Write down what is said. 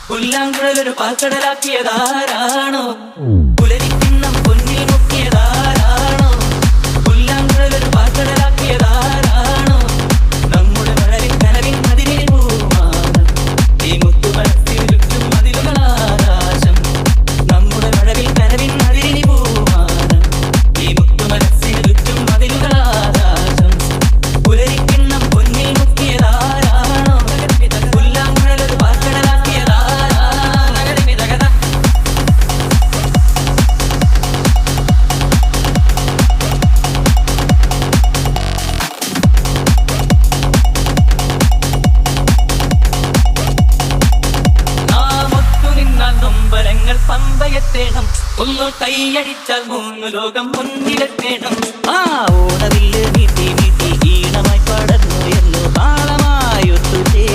പുല്ലാങ്കുഴലൊരു പാൽക്കടലാക്കിയതാരാണോ? പുലരിക്കിണ്ണം പൊന്നിൽ മുക്കിയതാരാണോ? പുല്ലാങ്കുഴലൊരു പാൽക്കടലാക്കിയതാരാണോ? നമ്മുടെ മഴവിൻ കനവിൻ മതിലിൽ പൂമാനം, ഈ മുത്തു മനസ്സിൽ ചുറ്റും മതിലുകളാകാശം. നമ്മുടെ മഴവിൻ കനവിൻ മതിലിൽ പൂമാനം, ഈ മുത്തു മനസ്സിൽ ചുറ്റും മതിലുകളാകാശം. പുലരിക്കിണ്ണം പൊന്നിൽ മുക്കിയതാരാണോ? പുല്ലാങ്കുഴലൊരു പാൽക്കടലാക്കിയതാരാണോ? നഗരമിതകഥ നൊമ്പരങ്ങൾ പമ്പയെത്തേണം, ഒന്ന് കൈയടിച്ചാൽ മൂന്ന് ലോകം മുന്നിലെത്തേണം. ആ ഓണവില്ല് നീട്ടി നീട്ടി ഈണമായി പടർന്നുയർന്നു താളമായൊത്തുചേ